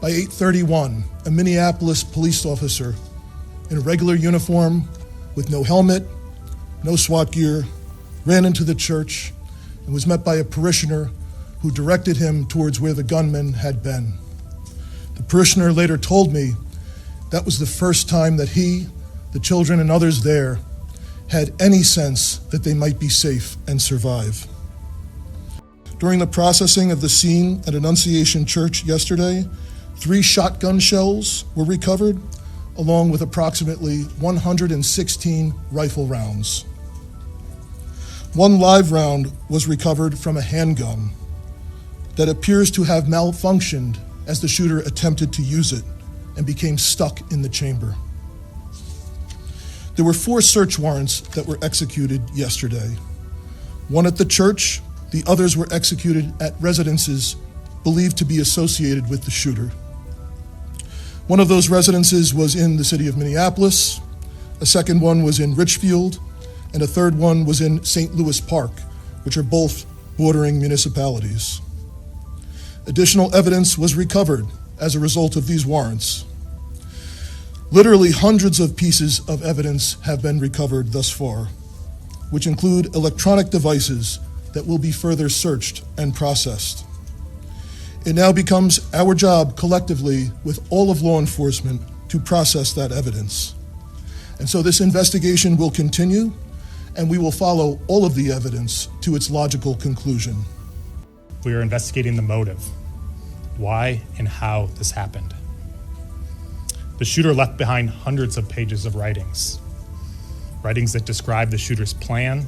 By 8:31, a Minneapolis police officer in a regular uniform with no helmet, no SWAT gear, ran into the church and was met by a parishioner who directed him towards where the gunman had been. The parishioner later told me that was the first time that he, the children, and others there had any sense that they might be safe and survive. During the processing of the scene at Annunciation Church yesterday, 3 shotgun shells were recovered, along with approximately 116 rifle rounds. 1 live round was recovered from a handgun that appears to have malfunctioned as the shooter attempted to use it and became stuck in the chamber. There were 4 search warrants that were executed yesterday. 1 at the church, the others were executed at residences believed to be associated with the shooter. One of those residences was in the city of Minneapolis, a second one was in Richfield, and a third one was in St. Louis Park, which are both bordering municipalities. Additional evidence was recovered as a result of these warrants. Literally hundreds of pieces of evidence have been recovered thus far, which include electronic devices that will be further searched and processed. It now becomes our job collectively with all of law enforcement to process that evidence. And so this investigation will continue, and we will follow all of the evidence to its logical conclusion. We are investigating the motive, why and how this happened. The shooter left behind hundreds of pages of writings that describe the shooter's plan,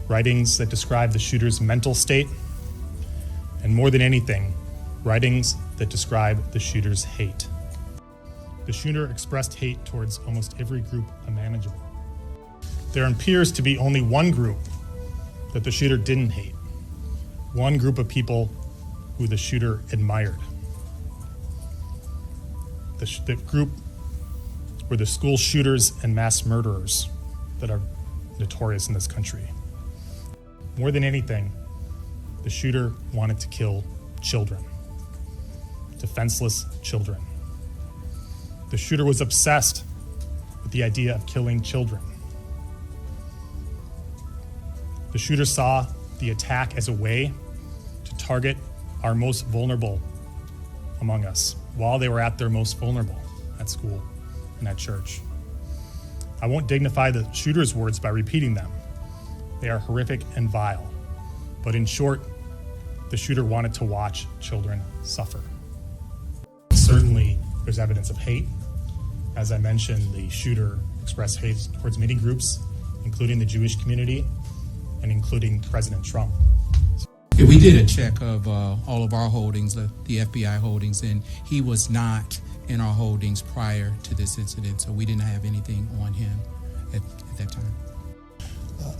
writings that describe the shooter's mental state, and more than anything, writings that describe the shooter's hate. The shooter expressed hate towards almost every group imaginable. There appears to be only one group that the shooter didn't hate, one group of people who the shooter admired. The group were the school shooters and mass murderers that are notorious in this country. More than anything, the shooter wanted to kill children, defenseless children. The shooter was obsessed with the idea of killing children. The shooter saw the attack as a way to target our most vulnerable among us while they were at their most vulnerable at school and at church. I won't dignify the shooter's words by repeating them. They are horrific and vile. But in short, the shooter wanted to watch children suffer. Certainly, there's evidence of hate. As I mentioned, the shooter expressed hate towards many groups, including the Jewish community and including President Trump. Yeah, we did a check of all of our holdings, the FBI holdings, and he was not in our holdings prior to this incident, so we didn't have anything on him at that time.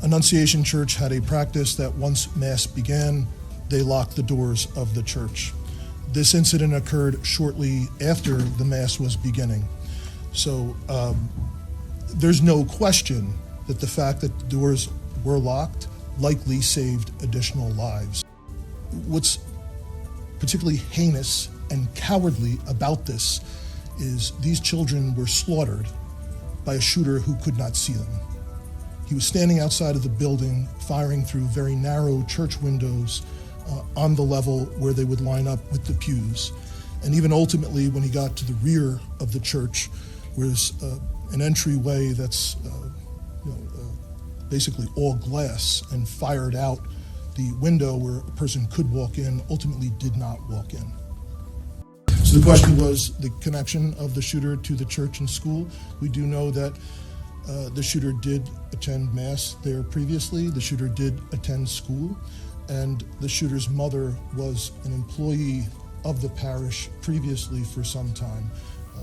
Annunciation Church had a practice that once Mass began, they locked the doors of the church. This incident occurred shortly after the Mass was beginning. So there's no question that the fact that the doors were locked likely saved additional lives. What's particularly heinous and cowardly about this is these children were slaughtered by a shooter who could not see them. He was standing outside of the building, firing through very narrow church windows on the level where they would line up with the pews. And even ultimately, when he got to the rear of the church, was an entryway that's basically all glass, and fired out the window where a person could walk in, ultimately did not walk in. So the question was the connection of the shooter to the church and school. We do know that the shooter did attend Mass there previously. The shooter did attend school, and the shooter's mother was an employee of the parish previously for some time.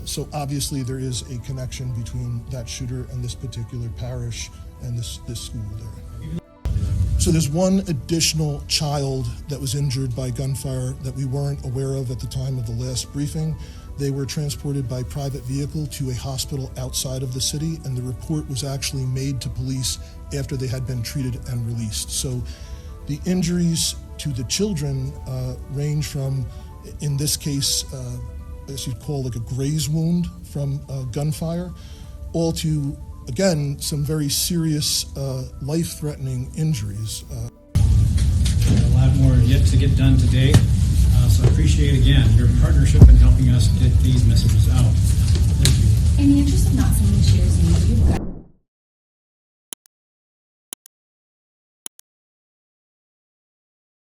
So obviously there is a connection between that shooter and this particular parish and this school there. So there's one additional child that was injured by gunfire that we weren't aware of at the time of the last briefing. They were transported by private vehicle to a hospital outside of the city, and the report was actually made to police after they had been treated and released. So the injuries to the children range from, in this case, as you'd call, like a graze wound from gunfire, all to, again, some very serious life-threatening injuries. A lot more yet to get done today, so I appreciate, again, your partnership in helping us get these messages out. Thank you. In the interest of not seeming cheery,